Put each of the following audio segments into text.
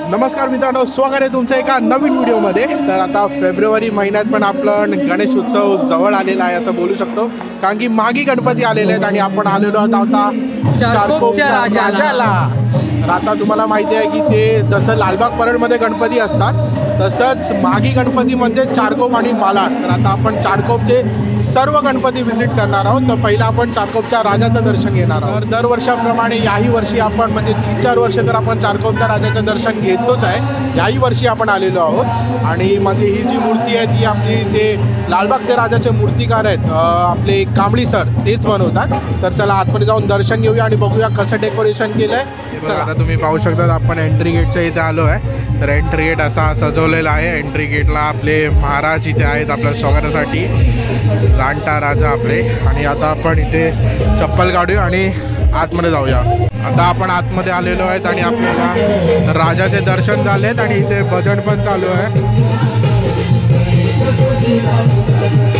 नमस्कार मित्रांनो, स्वागत आहे तुमचं एका नवीन व्हिडिओमध्ये। तर आता फेब्रुवारी महिन्यात पण आपलं गणेश उत्सव जवळ आलेला आहे असं बोलू शकतो, कारण की मागी गणपती आलेले आहेत आणि आपण आलेलो आहोत आता चारकोपच्या राजाला। तर आता तुम्हाला माहिती आहे की ते जसं लालबाग परळमध्ये गणपती असतात तसंच मागी गणपती म्हणजे चारकोप आणि मालाड। तर आता आपण चारकोपचे सर्व गणपती व्हिजिट करणार आहोत। तर पहिला आपण चारकोपच्या राजाचं दर्शन घेणार आहोत। दरवर्षाप्रमाणे याही वर्षी आपण म्हणजे 3-4 वर्ष तर आपण चारकोपच्या राजाचं दर्शन घेतोच आहे। याही वर्षी आपण आलेलो आहोत आणि म्हणजे ही जी मूर्ती आहे ती आपली जे लालबागचे राजाचे मूर्तिकार आहेत आपले कांबळी सर तेच बनवतात। तर चला आतमध्ये जाऊन दर्शन घेऊया आणि बघूया कसं डेकोरेशन केलं आहे। चला आता तुम्ही पाहू शकता आपण एंट्री गेटच्या इथे आलो आहे। तर एंट्री गेट असा सजवलेला आहे। एंट्री गेटला आपले महाराज इथे आहेत आपल्या स्वागतासाठी, जाणता राजा आपले। आणि आता आपण इथे चप्पल काढूया आणि आतमध्ये जाऊया। आता आपण आतमध्ये आलेलो आहेत आणि आपल्याला राजाचे दर्शन झालेत आणि इथे भजन पण चालू आहे।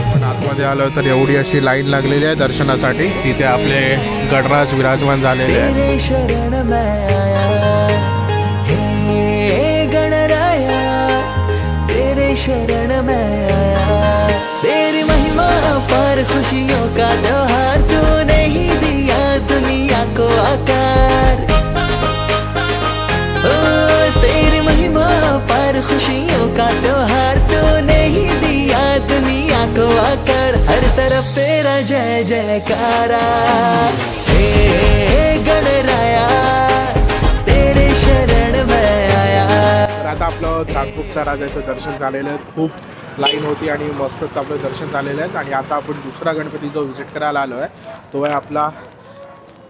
पण आतमध्ये आलो तर एवढी अशी लाईन लागलेली आहे दर्शनासाठी। तिथे आपले गणराज विराजमान झालेले आहेत। शरण में आया, तेरी महिमा पर खुशियों का त्योहार, तूने ही दिया दुनिया को आकार। ओ तेरी महिमा पर खुशियों का त्योहार, तूने ही दिया दुनिया को आकार। हर तरफ तेरा जय जयकारा, हे गणराया तेरे शरण में आया। आता आपलं चारकोपच्या राजाचं दर्शन झालेलं आहे। खूप लाईन होती आणि मस्तच आपलं दर्शन झालेलं आहे। आणि आता आपण दुसरा गणपती जो व्हिजिट करायला आलो आहे तो आहे आपला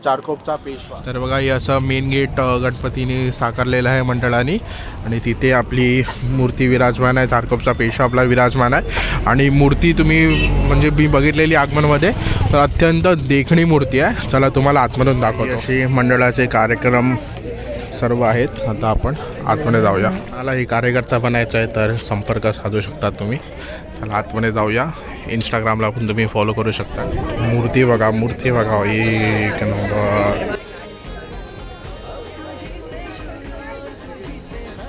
चारकोपचा पेशवा। तर बघा हे असं मेन गेट गणपतीने साकारलेलं आहे मंडळाने आणि तिथे आपली मूर्ती विराजमान आहे। चारकोपचा पेशवा आपला विराजमान आहे आणि मूर्ती तुम्ही म्हणजे मी बघितलेली आगमनमध्ये तर अत्यंत देखणी मूर्ती आहे। चला तुम्हाला आतमधून दाखवतो। अशी मंडळाचे कार्यक्रम सर्व आहेत। आता आपण आतमध्ये जाऊया। मला हे कार्यकर्ता बनायचं आहे तर संपर्क साधू शकता तुम्ही। चला आतमध्ये जाऊया। इंस्टाग्रामला पण तुम्ही फॉलो करू शकता। मूर्ती बघा एक नंबर।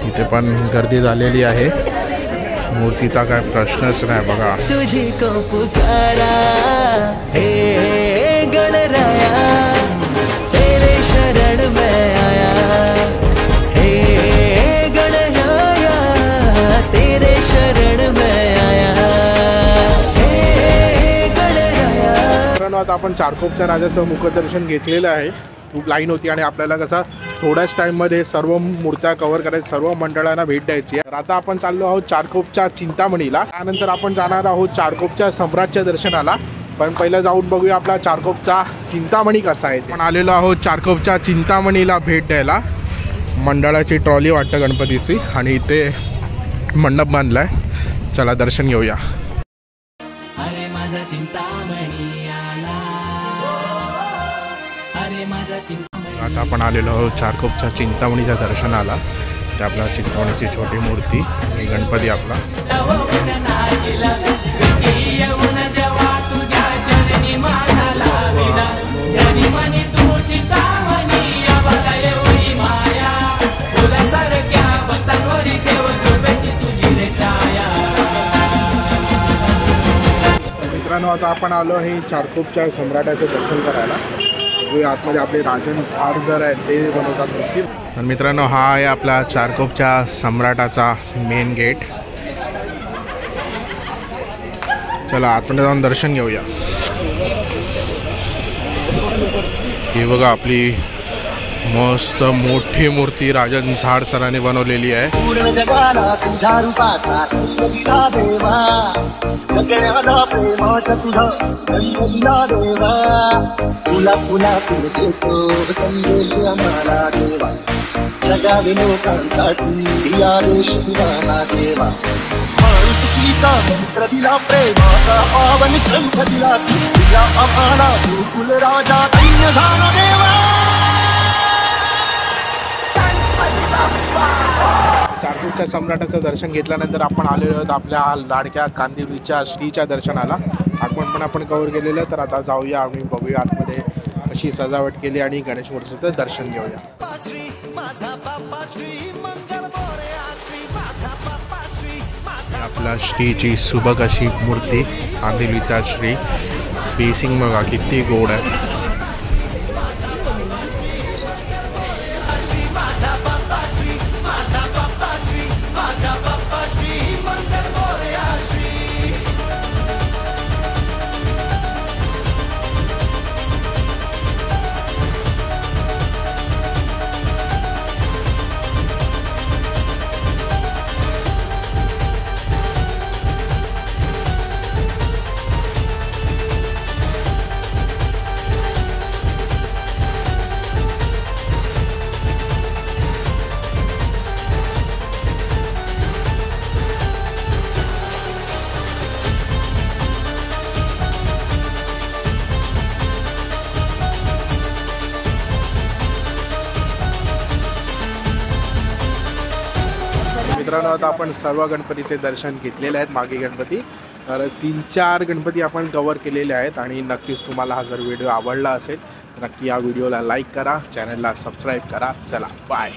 इथे पण गर्दी झालेली आहे, मूर्तीचा काय प्रश्नच नाही बघा। तुझे को पुकारा हे गणराया तेरे शरण में आया, हे गणराया तेरे शरण में आया, हे गणराया। आता आपण चारकोपच्या राजाचं मुखदर्शन घेतलेलं आहे। खूप लाईन होती आणि आपल्याला कसं थोड्याच टाईममध्ये सर्व मूर्त्या कव्हर करायच्या, सर्व मंडळांना भेट द्यायची आहे। तर आता आपण चाललो आहोत चारकोपच्या चिंतामणीला। त्यानंतर आपण जाणार आहोत चारकोपच्या सम्राटच्या दर्शनाला। पण पहिलं जाऊन बघूया आपला चारकोपचा चिंतामणी कसा आहे। आपण आलेलो आहोत चारकोपच्या चिंतामणीला भेट द्यायला। मंडळाची ट्रॉली वाटतं गणपतीची आणि इथे मंडप बांधलाय। चला दर्शन घेऊया। अरे माझा चिंतामणी आला, अरे माझा चिंतामणी। आता आपण आलेलो आहोत चारकोपच्या चिंतामणीच्या दर्शनाला। ते आपला चिंतामणीची छोटी मूर्ती आणि गणपती आपला। मित्रांनो आता आपण आलो आहे चारकोपच्या सम्राटाचं दर्शन करायला। आतमध्ये आपले राजन झाड जर आहेत ते बनवतात मूर्ती। तर मित्रांनो हा आहे आपला चारकोपच्या सम्राटाचा मेन गेट। चला आतमध्ये जाऊन दर्शन घेऊया। ही बघा आपली मस्त मोठी मूर्ती राजन झाड सरांनी बनवलेली आहे। पूर्ण जगाला तुझ्या रूपाचा दिला देवा, सगळ्याला प्रेमाचा तुझा दिला देवा, तुला पुन्हा पुढे देतो संदेश आम्हाला देवा, जगावे लोकांसाठी आदेश तुला देवा, माणुसकीचा सूत्र दिला, प्रेमाचा पावन ग्रंथ दिला, दिला आम्हाला गोकुल राजा धन्य झाला देवा। चारकोपच्या सम्राटाचं दर्शन घेतल्यानंतर आपण आलेलो आहोत आपल्या लाडक्या कांदिवलीच्या श्रीच्या दर्शनाला। आगमन पण आपण कव्हर केलेलं। तर आता जाऊया आणि बघूया आतमध्ये अशी सजावट केली आणि गणेश मूर्तीचं दर्शन घेऊया। आपला श्रीची सुबक अशी मूर्ती आणलेली त्या श्री बेसिंग बघा किती गोड आहे. मित्रांनो आता आपण सर्व गणपतीचे दर्शन घेतलेले आहेत. मागे गणपती तर 3-4 गणपती आपण कव्हर केलेले आहेत आणि नक्कीच तुम्हाला हा जर व्हिडिओ आवडला असेल तर नक्की या व्हिडिओला लाईक करा, चॅनलला सबस्क्राईब करा. चला बाय.